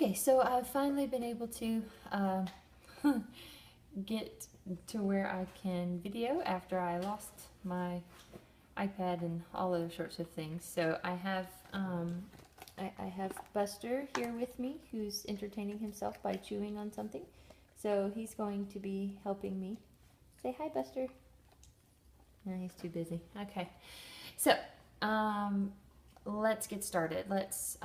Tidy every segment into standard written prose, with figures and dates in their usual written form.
Okay, so I've finally been able to get to where I can video after I lost my iPad and all those sorts of things. So I have I have Buster here with me, who's entertaining himself by chewing on something. So he's going to be helping me. Say hi, Buster. No, he's too busy. Okay, so let's get started. Let's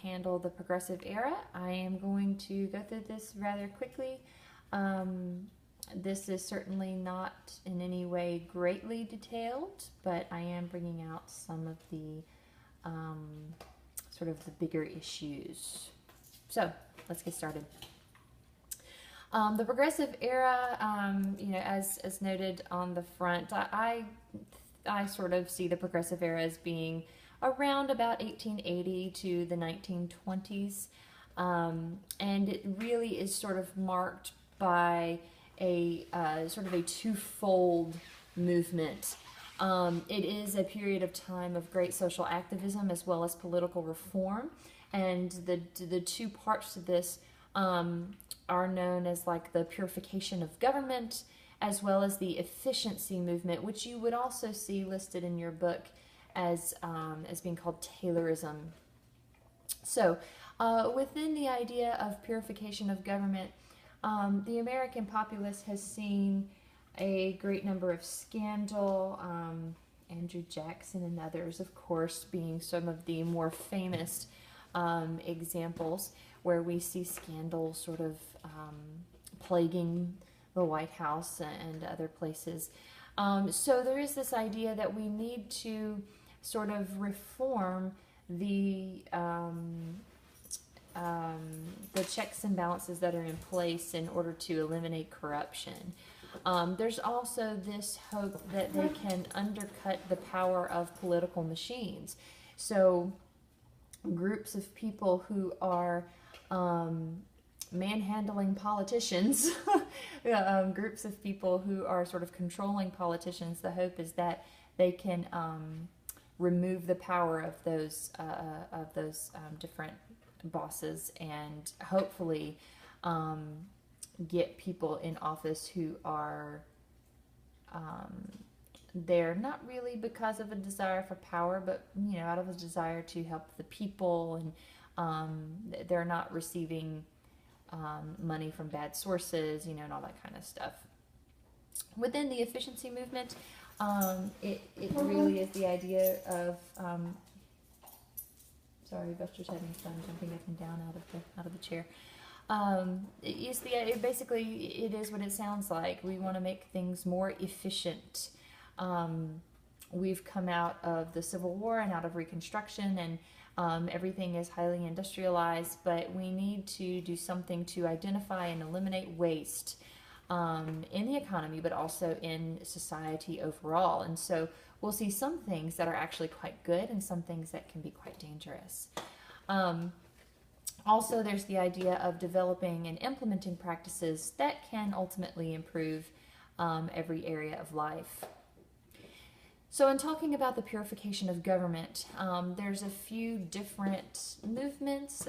handle the Progressive Era. I am going to go through this rather quickly. This is certainly not in any way greatly detailed, but I am bringing out some of the sort of the bigger issues. So let's get started. The Progressive Era, as noted on the front, I sort of see the Progressive Era as being around about 1880 to the 1920s, and it really is sort of marked by a sort of a twofold movement. It is a period of time of great social activism as well as political reform, and the two parts of this are known as like the purification of government as well as the efficiency movement, which you would also see listed in your book as being called Taylorism. So within the idea of purification of government, the American populace has seen a great number of scandal, Andrew Jackson and others, of course, being some of the more famous examples where we see scandal sort of plaguing the White House and other places. So there is this idea that we need to sort of reform the checks and balances that are in place in order to eliminate corruption. There's also this hope that they can undercut the power of political machines. So groups of people who are manhandling politicians, groups of people who are sort of controlling politicians, the hope is that they can remove the power of those different bosses and hopefully get people in office who are there not really because of a desire for power, but out of a desire to help the people, and they're not receiving money from bad sources, and all that kind of stuff. Within the efficiency movement, it really is the idea of sorry, Buster's having fun jumping up and down out of the chair. Basically it is what it sounds like. We want to make things more efficient. We've come out of the Civil War and out of Reconstruction, and everything is highly industrialized, but we need to do something to identify and eliminate waste in the economy, but also in society overall. And so we'll see some things that are actually quite good and some things that can be quite dangerous. Also, there's the idea of developing and implementing practices that can ultimately improve every area of life. So in talking about the purification of government, there's a few different movements,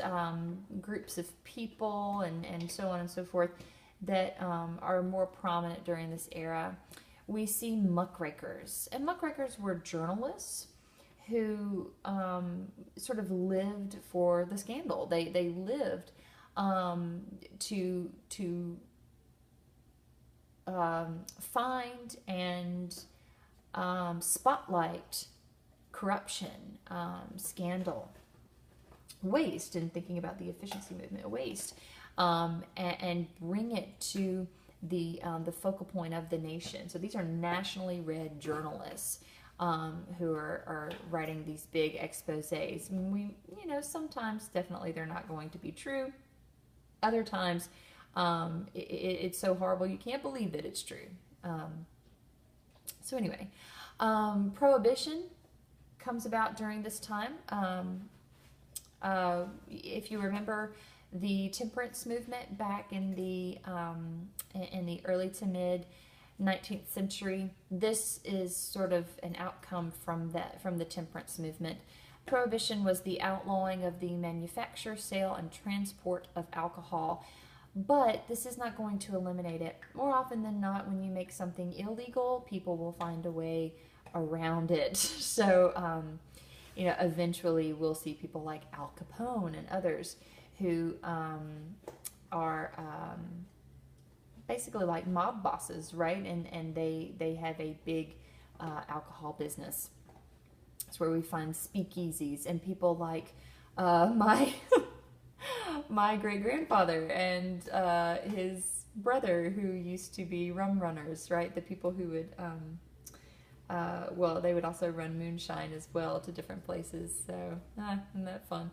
groups of people, and so on and so forth that are more prominent during this era. We see muckrakers, and muckrakers were journalists who sort of lived for the scandal. They lived to find and spotlight corruption, scandal, waste, and thinking about the efficiency movement, waste, and bring it to the focal point of the nation. So these are nationally read journalists who are writing these big exposés. We, sometimes definitely they're not going to be true. Other times, it's so horrible you can't believe that it's true. So anyway, Prohibition comes about during this time. If you remember the temperance movement back in the early to mid 19th century, this is sort of an outcome from the temperance movement. Prohibition was the outlawing of the manufacture, sale, and transport of alcohol. But this is not going to eliminate it. More often than not, when you make something illegal, people will find a way around it. So, eventually we'll see people like Al Capone and others who are basically like mob bosses, right? And they have a big alcohol business. It's where we find speakeasies and people like my my great grandfather and his brother, who used to be rum runners, right? The people who would they would also run moonshine as well to different places. So isn't that fun?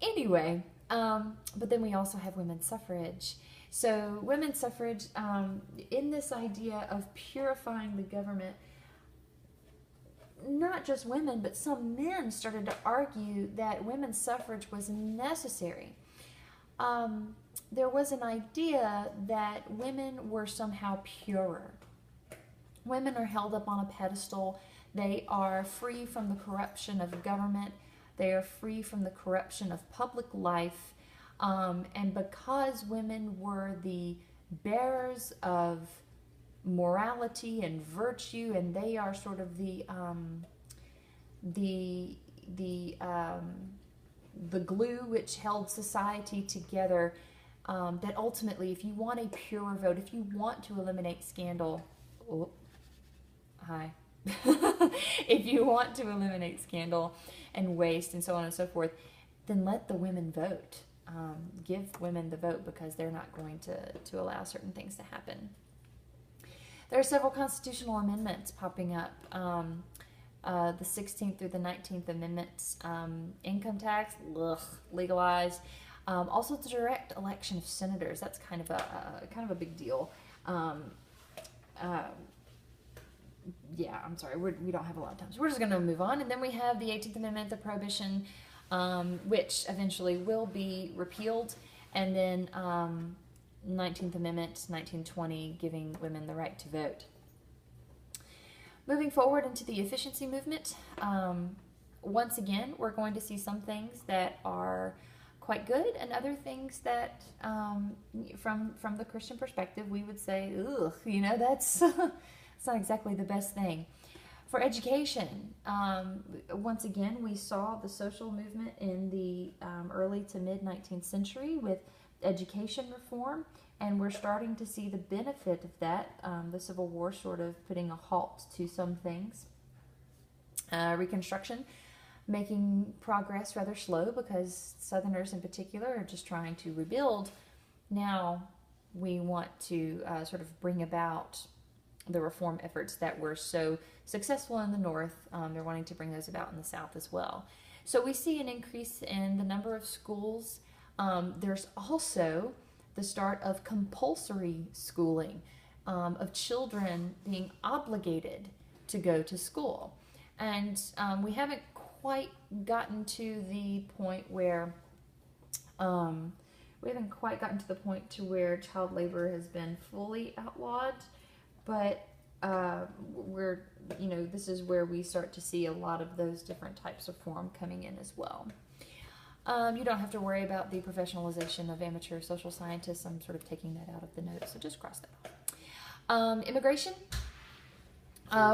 Anyway, but then we also have women's suffrage. So women's suffrage, in this idea of purifying the government, not just women, but some men started to argue that women's suffrage was necessary. There was an idea that women were somehow purer. Women are held up on a pedestal. They are free from the corruption of government. They are free from the corruption of public life. And because women were the bearers of morality and virtue, and they are sort of the glue which held society together, that ultimately, if you want a pure vote, if you want to eliminate scandal, if you want to eliminate scandal and waste and so on and so forth, then let the women vote. Give women the vote, because they're not going to allow certain things to happen. There are several constitutional amendments popping up. The 16th through the 19th Amendments, income tax, legalized. Also, the direct election of senators. That's kind of a big deal. Yeah, I'm sorry, we don't have a lot of time, so we're just going to move on. And then we have the 18th Amendment, the Prohibition, which eventually will be repealed, and then 19th Amendment, 1920, giving women the right to vote. Moving forward into the efficiency movement, once again, we're going to see some things that are quite good, and other things that, from the Christian perspective, we would say, ugh, that's it's not exactly the best thing. For education, once again, we saw the social movement in the early to mid 19th century with education reform, and we're starting to see the benefit of that. The Civil War sort of putting a halt to some things. Reconstruction, making progress rather slow, because Southerners in particular are just trying to rebuild. Now we want to sort of bring about the reform efforts that were so successful in the North. They're wanting to bring those about in the South as well. So we see an increase in the number of schools. There's also the start of compulsory schooling, of children being obligated to go to school. And we haven't quite gotten to the point where child labor has been fully outlawed. But this is where we start to see a lot of those different types of reform coming in as well. You don't have to worry about the professionalization of amateur social scientists. I'm sort of taking that out of the notes, so just cross that off. Immigration.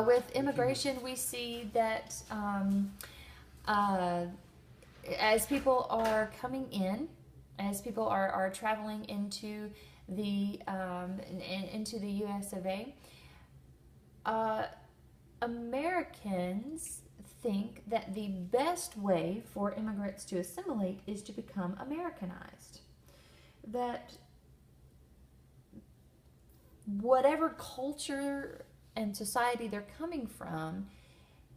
With immigration, we see that as people are coming in, as people are traveling into the U.S. of A., Americans think that the best way for immigrants to assimilate is to become Americanized. That whatever culture and society they're coming from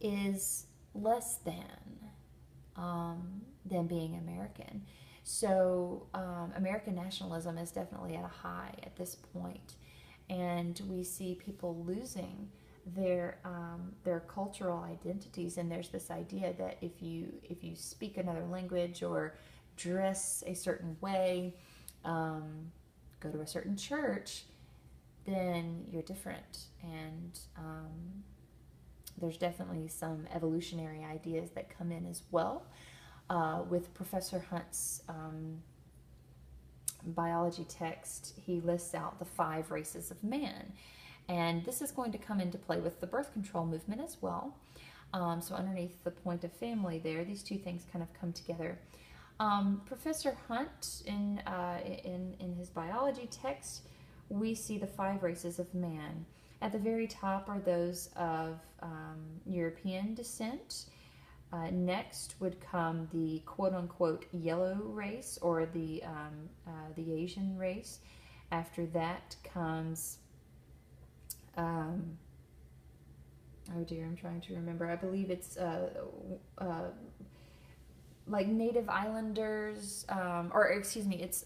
is less than being American. So American nationalism is definitely at a high at this point, and we see people losing their cultural identities. And there's this idea that if you speak another language or dress a certain way, go to a certain church, then you're different. And there's definitely some evolutionary ideas that come in as well. With Professor Hunt's biology text, he lists out the 5 races of man. And this is going to come into play with the birth control movement as well. So underneath the point of family there, these two things kind of come together. Professor Hunt, in his biology text, we see the 5 races of man. At the very top are those of European descent. Next would come the quote-unquote yellow race, or the Asian race. After that comes, oh dear, I'm trying to remember. I believe it's like Native Islanders, or excuse me, it's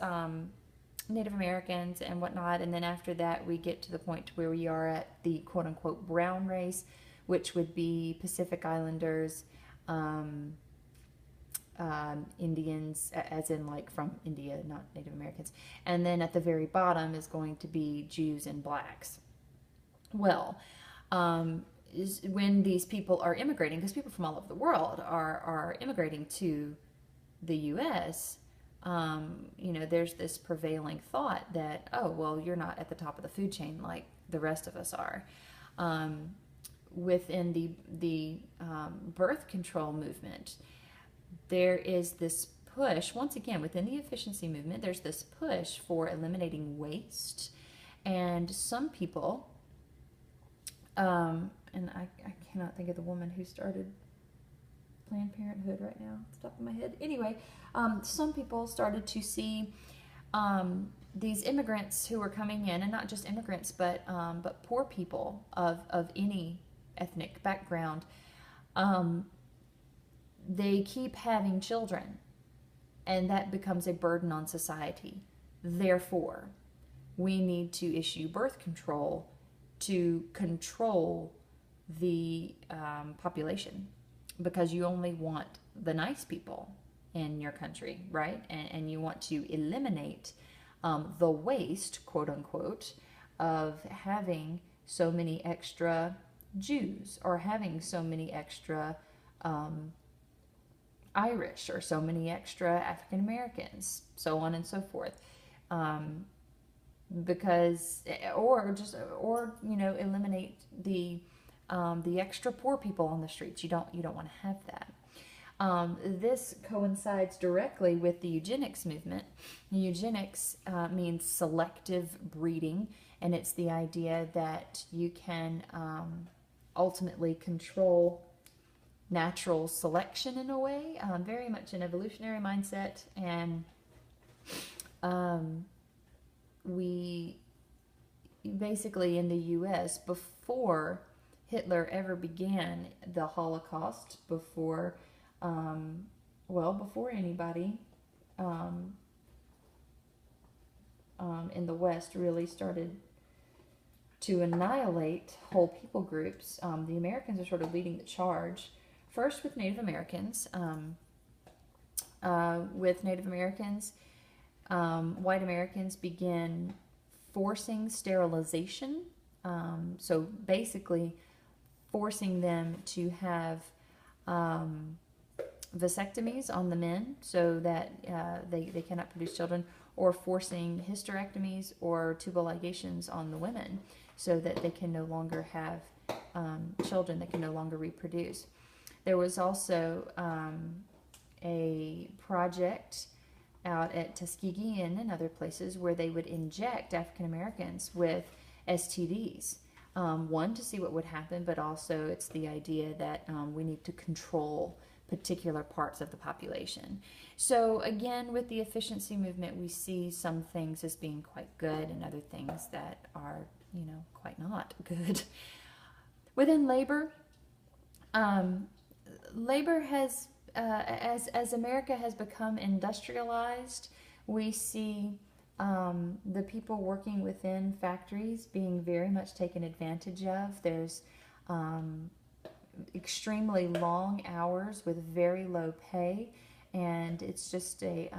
Native Americans and whatnot. And then after that, we get to the point where we are at the quote-unquote brown race, which would be Pacific Islanders, Indians, as in like from India, not Native Americans. And then at the very bottom is going to be Jews and blacks. Well, when these people are immigrating, because people from all over the world are immigrating to the U.S., there's this prevailing thought that, oh, well, you're not at the top of the food chain like the rest of us are. Within the birth control movement, there is this push, once again, within the efficiency movement, there's this push for eliminating waste. And some people, and I cannot think of the woman who started Planned Parenthood right now, off the top of my head. Anyway, some people started to see these immigrants who were coming in, and not just immigrants, but poor people of any ethnic background. They keep having children, and that becomes a burden on society. Therefore, we need to issue birth control to control the population, because you only want the nice people in your country, right? And you want to eliminate the waste, quote unquote, of having so many extra Jews, or having so many extra Irish, or so many extra African Americans, so on and so forth. Because, or eliminate the extra poor people on the streets. You don't want to have that. This coincides directly with the eugenics movement. Eugenics means selective breeding, and it's the idea that you can ultimately control natural selection in a way, very much an evolutionary mindset. And we basically, in the U.S., before Hitler ever began the Holocaust, before anybody in the West really started to annihilate whole people groups, the Americans are sort of leading the charge. First with Native Americans. White Americans begin forcing sterilization. So basically forcing them to have vasectomies on the men, so that they cannot produce children, or forcing hysterectomies or tubal ligations on the women, so that they can no longer have children, they can no longer reproduce. There was also a project out at Tuskegee and other places where they would inject African Americans with STDs. One, to see what would happen, but also it's the idea that we need to control particular parts of the population. So again, with the efficiency movement, we see some things as being quite good and other things that are, quite not good. Within labor, labor has, as America has become industrialized, we see the people working within factories being very much taken advantage of. There's extremely long hours with very low pay, and it's just an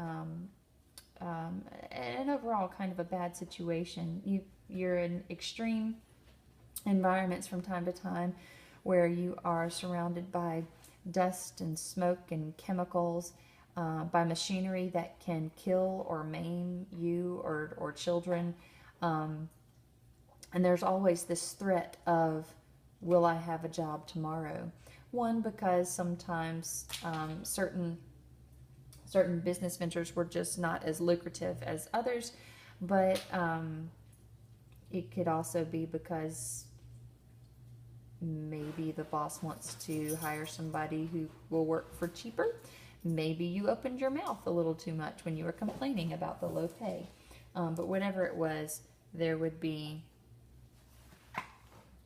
overall kind of a bad situation. You're in extreme environments from time to time where you are surrounded by dust and smoke and chemicals, by machinery that can kill or maim you or children. And there's always this threat of, will I have a job tomorrow? One, because sometimes certain business ventures were just not as lucrative as others, but it could also be because maybe the boss wants to hire somebody who will work for cheaper. Maybe you opened your mouth a little too much when you were complaining about the low pay. But whatever it was, there would be...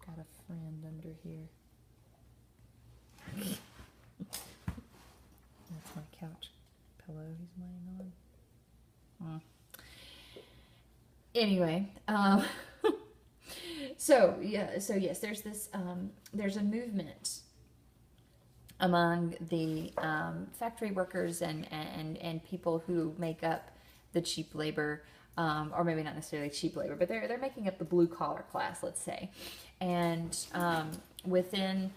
Got a friend under here. That's my couch pillow he's laying on. Anyway, so yes, there's this there's a movement among the factory workers and people who make up the cheap labor, or maybe not necessarily cheap labor, but they're making up the blue collar class, let's say. And within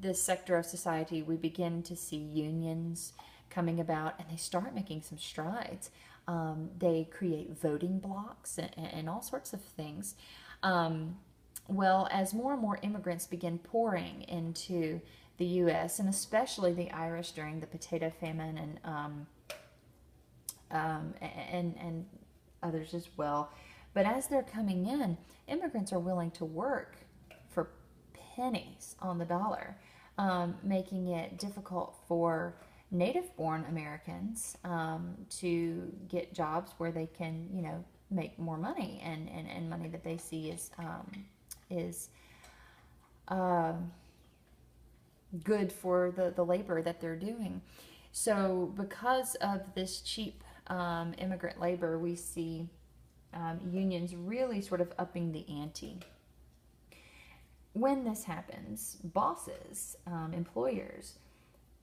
this sector of society, we begin to see unions coming about, and they start making some strides. They create voting blocks and all sorts of things. Well, as more and more immigrants begin pouring into the U.S., and especially the Irish during the potato famine and others as well, but as they're coming in, immigrants are willing to work for pennies on the dollar, making it difficult for native-born Americans to get jobs where they can, make more money and money that they see is good for the labor that they're doing. So because of this cheap immigrant labor, we see unions really sort of upping the ante. When this happens, bosses, employers,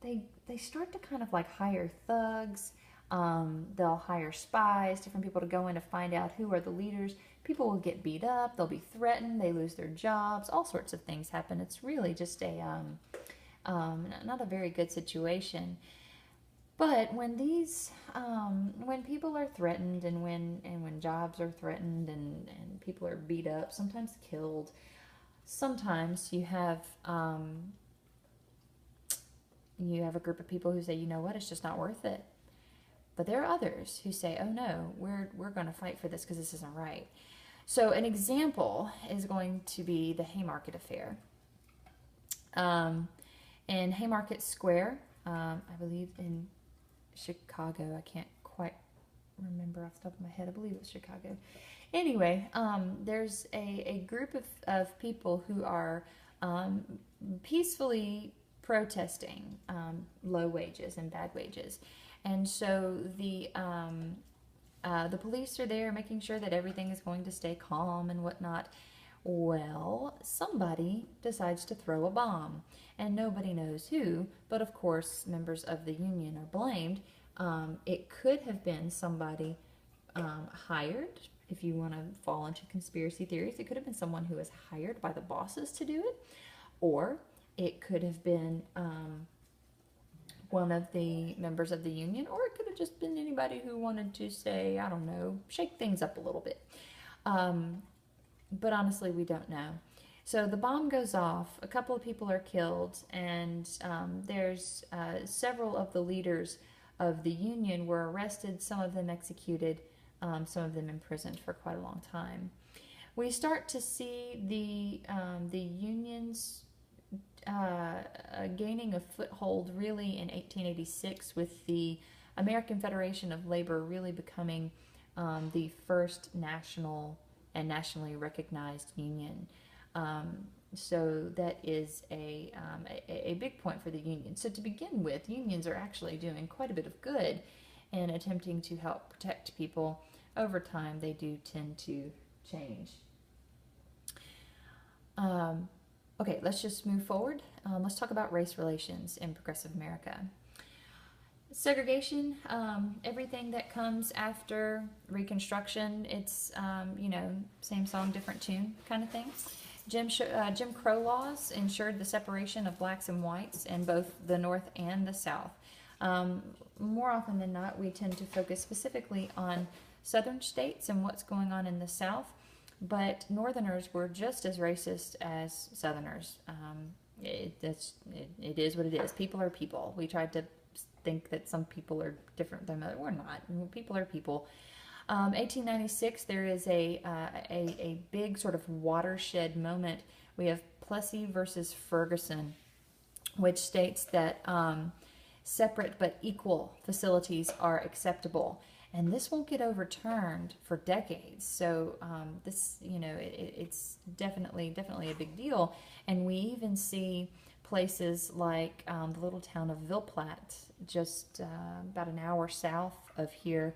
they start to kind of like hire thugs. They'll hire spies, different people to go in to find out who are the leaders. People will get beat up, they'll be threatened, they lose their jobs, all sorts of things happen. It's really just a not a very good situation. But when when people are threatened and when jobs are threatened and people are beat up, sometimes killed, sometimes you have a group of people who say, you know what, it's just not worth it. But there are others who say, oh no, we're going to fight for this because this isn't right. So an example is going to be the Haymarket Affair. In Haymarket Square, I believe in Chicago, I can't quite remember off the top of my head, I believe it was Chicago. Anyway, there's a group of people who are peacefully protesting low wages and bad wages. And so the police are there making sure that everything is going to stay calm and whatnot. Well, somebody decides to throw a bomb, and nobody knows who, but of course members of the union are blamed. It could have been somebody hired, if you want to fall into conspiracy theories. It could have been someone who was hired by the bosses to do it, or it could have been one of the members of the union, or it could have just been anybody who wanted to say, I don't know, shake things up a little bit. But honestly, we don't know. So the bomb goes off, a couple of people are killed, and there's several of the leaders of the union were arrested, some of them executed, some of them imprisoned for quite a long time. We start to see the unions gaining a foothold really in 1886, with the American Federation of Labor really becoming the first national and nationally recognized union. So that is a big point for the union. So to begin with, unions are actually doing quite a bit of good in attempting to help protect people. Over time, they do tend to change. Okay, let's just move forward. Let's talk about race relations in progressive America. Segregation, everything that comes after Reconstruction, it's, same song, different tune kind of thing. Jim Crow laws ensured the separation of blacks and whites in both the North and the South. More often than not, we tend to focus specifically on southern states and what's going on in the South, but Northerners were just as racist as Southerners. It is what it is. People are people. We tried to think that some people are different than others. We're not. People are people. 1896, there is a big sort of watershed moment. We have Plessy versus Ferguson, which states that separate but equal facilities are acceptable, and this won't get overturned for decades. So this, it's definitely a big deal. And we even see places like the little town of Ville Platte, just about an hour south of here.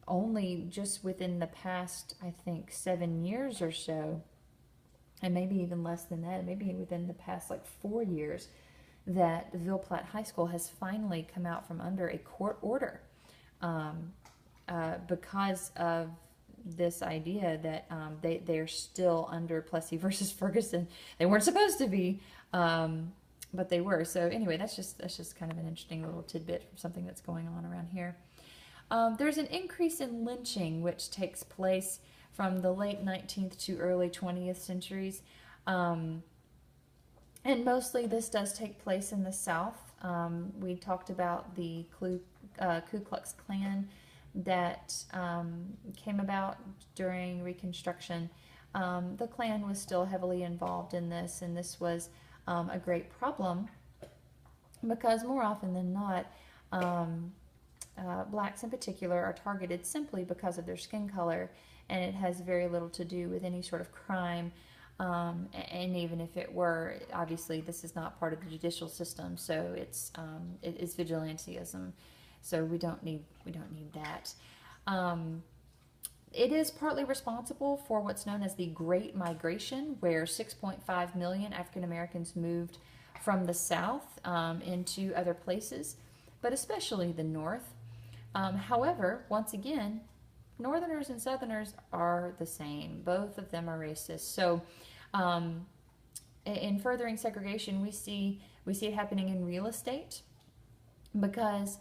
Only just within the past, I think, 7 years or so, and maybe even less than that, maybe within the past like 4 years, that Ville Platte High School has finally come out from under a court order because of this idea that they're still under Plessy versus Ferguson. They weren't supposed to be, but they were. So anyway, that's just kind of an interesting little tidbit from something that's going on around here. There's an increase in lynching which takes place from the late 19th to early 20th centuries. And mostly this does take place in the South. We talked about the Ku Klux Klan that came about during Reconstruction. The Klan was still heavily involved in this, and this was a great problem because more often than not, blacks in particular are targeted simply because of their skin color, and it has very little to do with any sort of crime. And even if it were, obviously this is not part of the judicial system, so it's vigilantism. So we don't need that. It is partly responsible for what's known as the Great Migration, where 6.5 million African Americans moved from the South into other places, but especially the North. However, once again, Northerners and Southerners are the same. Both of them are racist. So in furthering segregation, we see it happening in real estate, because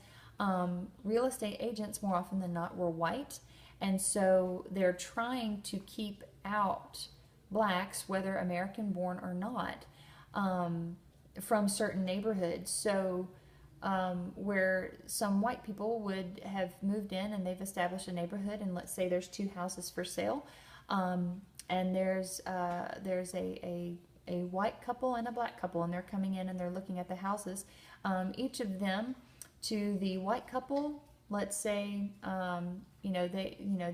real estate agents more often than not were white, and so they're trying to keep out blacks, whether American born or not, from certain neighborhoods. So where some white people would have moved in and they've established a neighborhood, and let's say there's 2 houses for sale, and there's a white couple and a black couple, and they're coming in and they're looking at the houses. Each of them, to the white couple, let's say,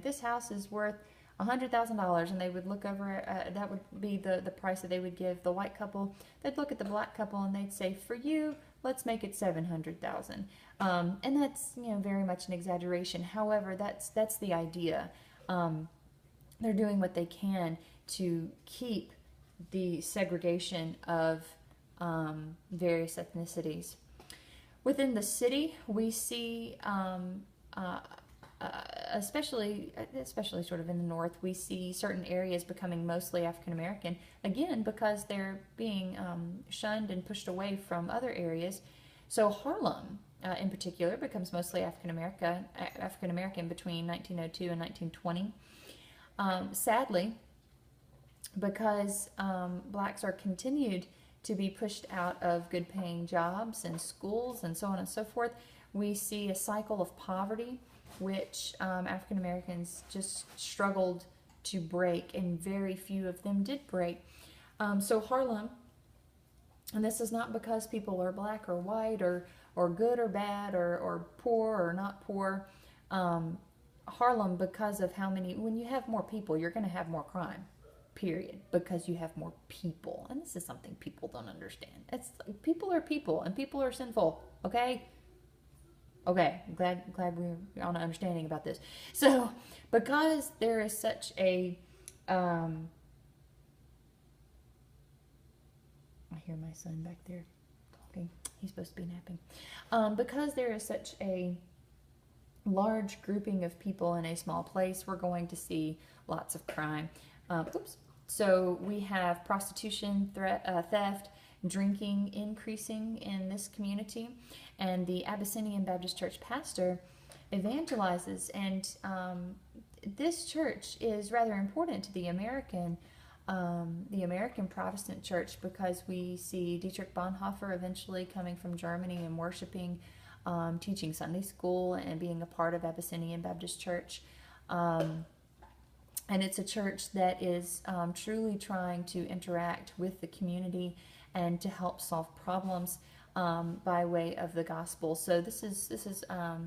this house is worth $100,000, and they would look over, that would be the price that they would give the white couple. They'd look at the black couple and they'd say, for you, let's make it $700,000. And that's, very much an exaggeration. However, that's the idea. They're doing what they can to keep the segregation of various ethnicities. Within the city, we see, especially sort of in the North, we see certain areas becoming mostly African American, again, because they're being shunned and pushed away from other areas. So Harlem, in particular, becomes mostly African American between 1902 and 1920. Sadly, because blacks are continued to be pushed out of good-paying jobs and schools and so on and so forth, we see a cycle of poverty, which African Americans just struggled to break, and very few of them did break. So Harlem, and this is not because people are black or white or good or bad or poor or not poor. Harlem, because of how many, when you have more people, you're going to have more crime, period, because you have more people. And this is something people don't understand. It's people are people, and people are sinful, okay? Okay, glad we're on an understanding about this. So, because there is such a, I hear my son back there talking. He's supposed to be napping. Because there is such a large grouping of people in a small place, we're going to see lots of crime. Oops. So we have prostitution, theft, drinking increasing in this community, and the Abyssinian Baptist Church pastor evangelizes, and this church is rather important to the American Protestant church, because we see Dietrich Bonhoeffer eventually coming from Germany and worshiping, teaching Sunday school and being a part of Abyssinian Baptist Church. And it's a church that is truly trying to interact with the community and to help solve problems by way of the gospel. So this is a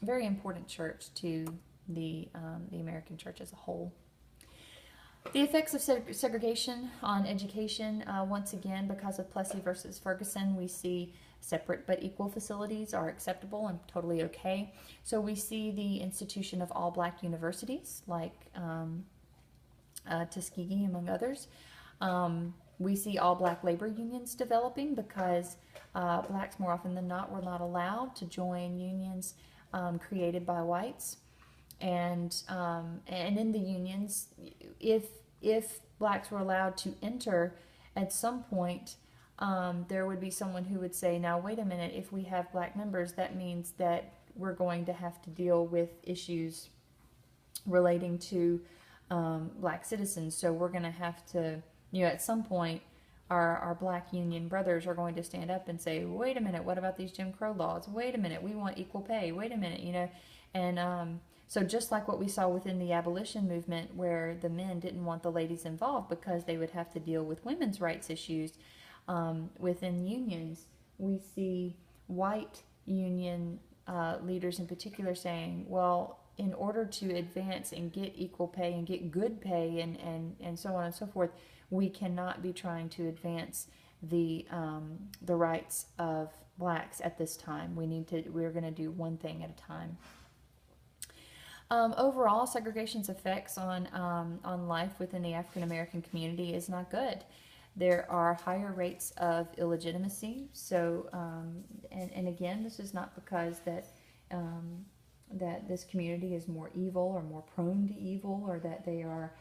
very important church to the American church as a whole. The effects of segregation on education, once again, because of Plessy versus Ferguson, we see separate but equal facilities are acceptable and totally okay. So we see the institution of all black universities, like Tuskegee, among others. We see all black labor unions developing, because blacks, more often than not, were not allowed to join unions created by whites. And in the unions, if blacks were allowed to enter, at some point there would be someone who would say, now wait a minute, if we have black members, that means that we're going to have to deal with issues relating to black citizens. So we're going to have to, at some point, our black union brothers are going to stand up and say, wait a minute, what about these Jim Crow laws? Wait a minute, we want equal pay. Wait a minute, and so just like what we saw within the abolition movement, where the men didn't want the ladies involved because they would have to deal with women's rights issues within unions, we see white union leaders in particular saying, well, in order to advance and get equal pay and get good pay and so on and so forth, we cannot be trying to advance the rights of blacks at this time. We're going to do one thing at a time. Overall, segregation's effects on life within the African American community is not good. There are higher rates of illegitimacy. So, and again, this is not because that this community is more evil or more prone to evil, or that they are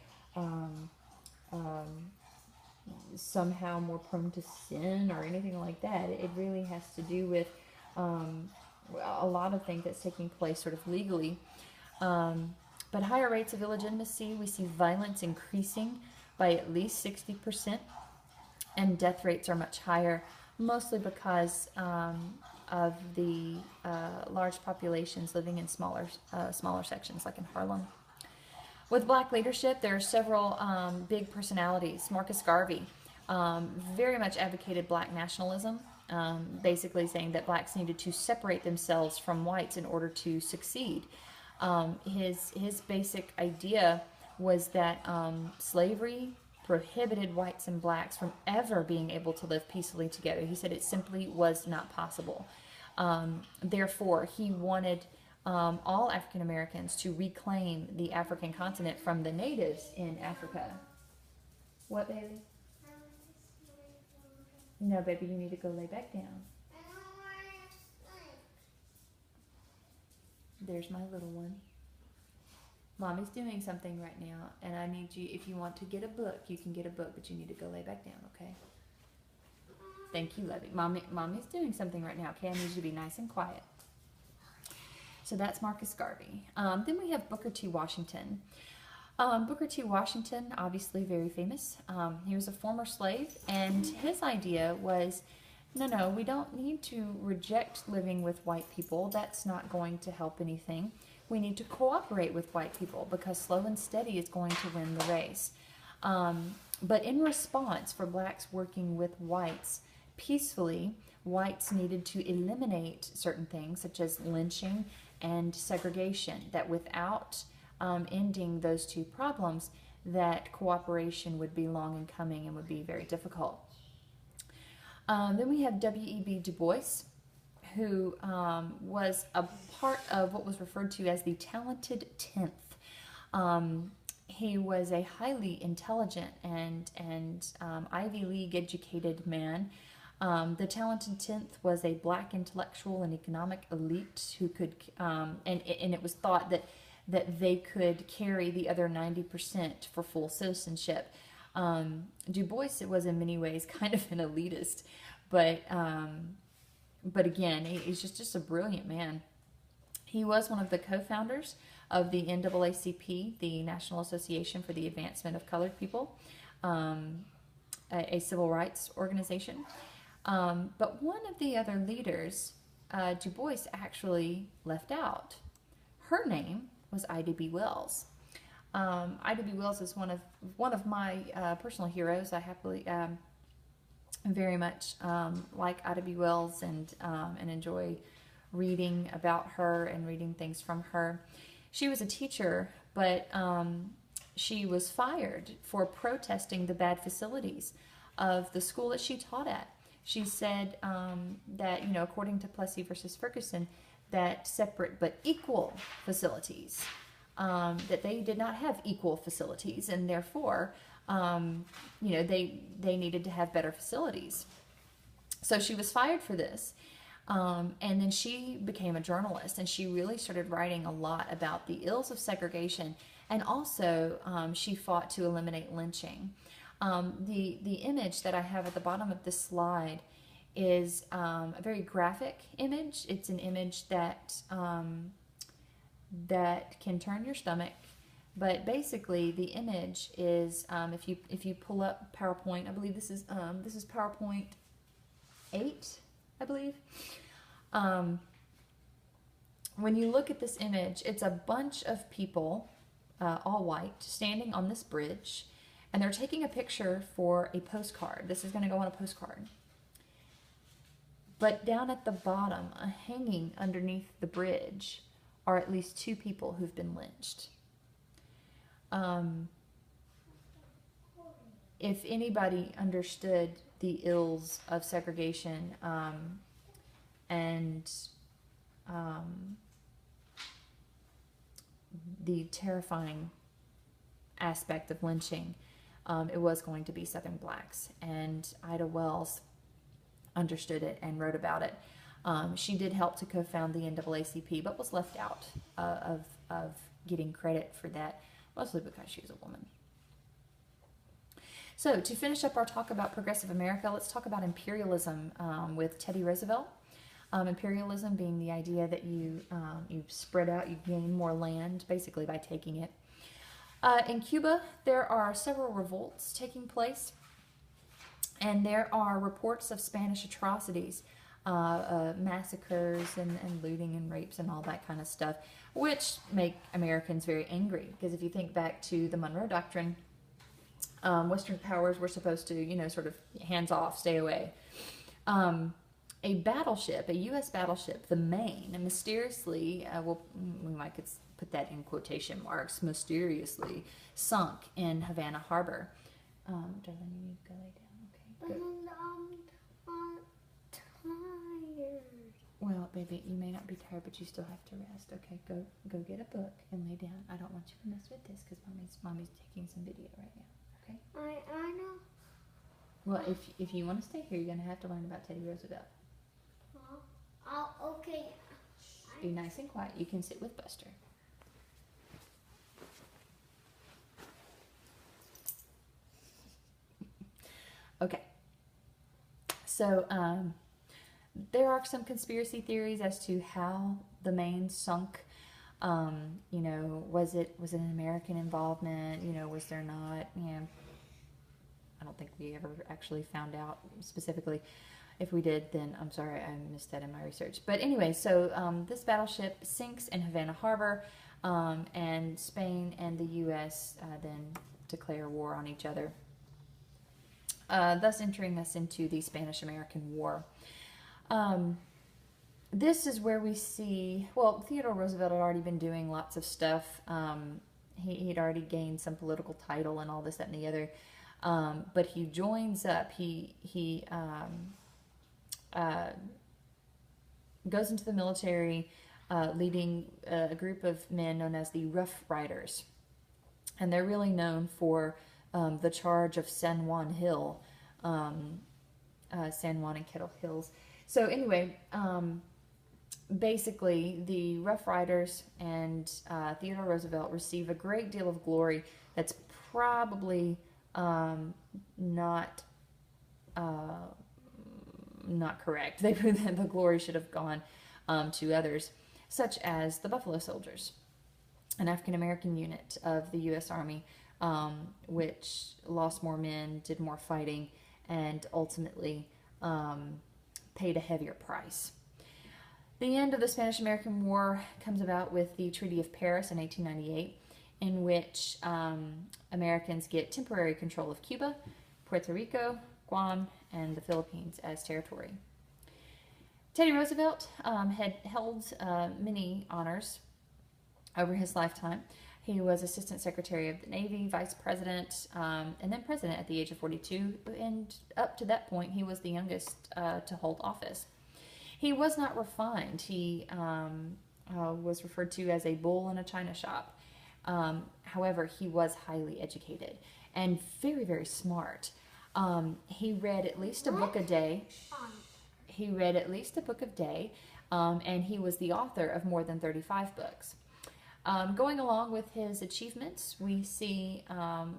somehow more prone to sin or anything like that. It really has to do with a lot of things that's taking place sort of legally. But higher rates of illegitimacy, we see violence increasing by at least 60%, and death rates are much higher, mostly because of the large populations living in smaller sections, like in Harlem. With black leadership, there are several big personalities. Marcus Garvey very much advocated black nationalism, basically saying that blacks needed to separate themselves from whites in order to succeed. His basic idea was that slavery prohibited whites and blacks from ever being able to live peacefully together. He said it simply was not possible. Therefore, he wanted all African Americans to reclaim the African continent from the natives in Africa. What, baby? No, baby, you need to go lay back down. There's my little one. Mommy's doing something right now, and I need you, if you want to get a book, you can get a book, but you need to go lay back down, okay? Thank you, Lovey. Mommy's doing something right now, okay? I need you to be nice and quiet. So that's Marcus Garvey. Then we have Booker T. Washington. Booker T. Washington, obviously very famous. He was a former slave, and his idea was, no, we don't need to reject living with white people. That's not going to help anything. We need to cooperate with white people, because slow and steady is going to win the race. But in response, for blacks working with whites peacefully, whites needed to eliminate certain things such as lynching and segregation, that without ending those two problems, that cooperation would be long in coming and would be very difficult. Then we have W.E.B. Du Bois, who was a part of what was referred to as the Talented Tenth. He was a highly intelligent and Ivy League educated man, The talented 10th was a black intellectual and economic elite who could, and it was thought that they could carry the other 90% for full citizenship. Du Bois was in many ways kind of an elitist, but again, he's just a brilliant man. He was one of the co-founders of the NAACP, the National Association for the Advancement of Colored People, a civil rights organization. But one of the other leaders, Du Bois actually left out. Her name was Ida B. Wells. Ida B. Wells is one of my personal heroes. I happily very much like Ida B. Wells and enjoy reading about her and reading things from her. She was a teacher, but she was fired for protesting the bad facilities of the school that she taught at. She said that, according to Plessy versus Ferguson, that separate but equal facilities, that they did not have equal facilities, and therefore, they needed to have better facilities. So she was fired for this. And then she became a journalist, and she really started writing a lot about the ills of segregation, and also she fought to eliminate lynching. The image that I have at the bottom of this slide is a very graphic image. It's an image that that can turn your stomach, but basically the image is if you pull up PowerPoint, I believe this is PowerPoint 8. I believe. When you look at this image, it's a bunch of people, all white, standing on this bridge, and they're taking a picture for a postcard. This is going to go on a postcard. But down at the bottom, hanging underneath the bridge, are at least 2 people who've been lynched. If anybody understood the ills of segregation and the terrifying aspect of lynching, it was going to be Southern blacks. And Ida Wells understood it and wrote about it. She did help to co-found the NAACP, but was left out of getting credit for that, mostly because she was a woman. So to finish up our talk about progressive America, let's talk about imperialism with Teddy Roosevelt. Imperialism being the idea that you spread out, you gain more land, basically by taking it. In Cuba, there are several revolts taking place, and there are reports of Spanish atrocities, massacres and looting and rapes and all that kind of stuff, which make Americans very angry, because if you think back to the Monroe Doctrine, Western powers were supposed to, sort of hands off, stay away. A battleship, a U.S. battleship, the Maine, mysteriously, we might could put that in quotation marks, mysteriously sunk in Havana Harbor. Darling, you need to go lay down, okay? I'm tired. Well, baby, you may not be tired, but you still have to rest, okay? Go get a book and lay down. I don't want you to mess with this because mommy's taking some video right now. Okay. I know. Well, if you want to stay here, you're gonna have to learn about Teddy Roosevelt. Okay. Be nice and quiet. You can sit with Buster. Okay. So there are some conspiracy theories as to how the Maine sunk. Was it an American involvement? Was there not? I don't think we ever actually found out specifically. If we did, then I'm sorry, I missed that in my research. But anyway, so this battleship sinks in Havana Harbor, and Spain and the U.S. Then declare war on each other, thus entering us into the Spanish-American War. This is where we see, well, Theodore Roosevelt had already been doing lots of stuff. He'd already gained some political title and all this, that, and the other. But he joins up. He goes into the military, leading a group of men known as the Rough Riders. And they're really known for the charge of San Juan Hill, San Juan and Kettle Hills. So anyway, basically the Rough Riders and Theodore Roosevelt receive a great deal of glory that's probably not correct. The glory should have gone to others, such as the Buffalo Soldiers, an African American unit of the U.S. Army, which lost more men, did more fighting, and ultimately paid a heavier price. The end of the Spanish-American War comes about with the Treaty of Paris in 1898, in which Americans get temporary control of Cuba, Puerto Rico, Guam, and the Philippines as territory. Teddy Roosevelt had held many honors over his lifetime. He was Assistant Secretary of the Navy, Vice President, and then President at the age of 42, and up to that point he was the youngest to hold office. He was not refined. He was referred to as a bull in a china shop. However, he was highly educated and very, very smart. He read at least a book a day. And he was the author of more than 35 books. Going along with his achievements, we see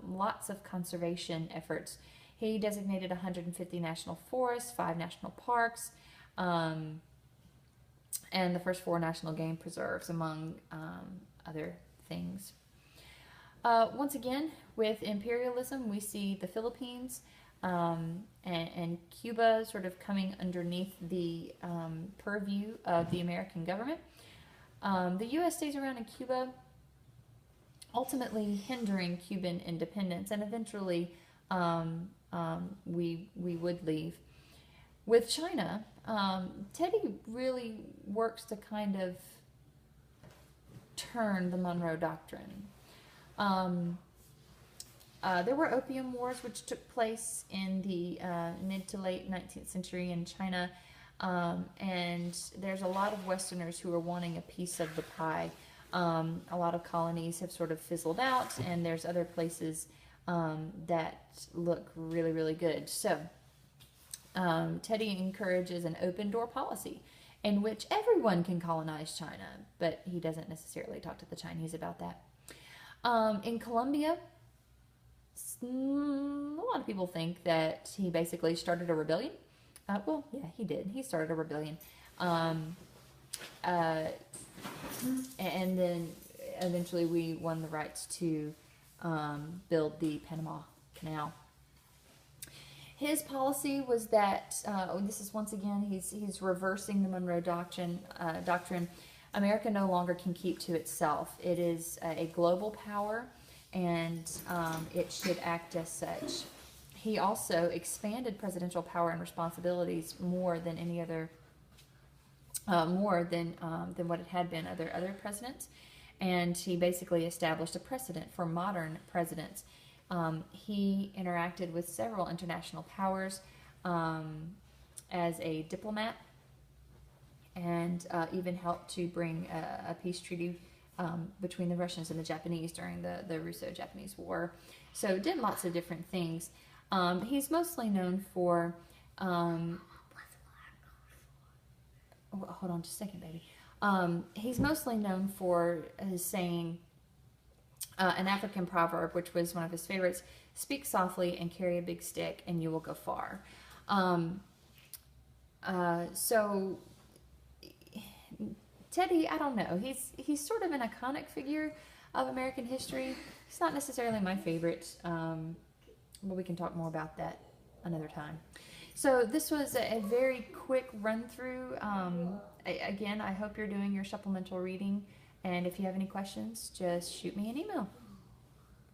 lots of conservation efforts. He designated 150 national forests, 5 national parks, and the first 4 national game preserves, among other things. Once again, with imperialism, we see the Philippines and Cuba sort of coming underneath the purview of the American government. The U.S. stays around in Cuba, ultimately hindering Cuban independence, and eventually we would leave. With China, Teddy really works to kind of turn the Monroe Doctrine. There were opium wars which took place in the mid to late 19th century in China, and there's a lot of Westerners who are wanting a piece of the pie. A lot of colonies have sort of fizzled out, and there's other places that look really, really good. So Teddy encourages an open door policy in which everyone can colonize China, but he doesn't necessarily talk to the Chinese about that. In Colombia, a lot of people think that he basically started a rebellion. Well, yeah, he did. He started a rebellion. And then eventually we won the rights to build the Panama Canal. His policy was that, this is once again, he's reversing the Monroe Doctrine. America no longer can keep to itself. It is a global power, and it should act as such. He also expanded presidential power and responsibilities more than any other, more than what it had been other presidents, and he basically established a precedent for modern presidents. He interacted with several international powers as a diplomat, and even helped to bring a peace treaty between the Russians and the Japanese during the Russo-Japanese War. So did lots of different things. He's mostly known for, hold on just a second, baby. He's mostly known for saying an African proverb, which was one of his favorites: "Speak softly and carry a big stick, and you will go far." So Teddy, I don't know. He's sort of an iconic figure of American history. He's not necessarily my favorite, but we can talk more about that another time. So this was a very quick run through. Again, I hope you're doing your supplemental reading, and if you have any questions, just shoot me an email.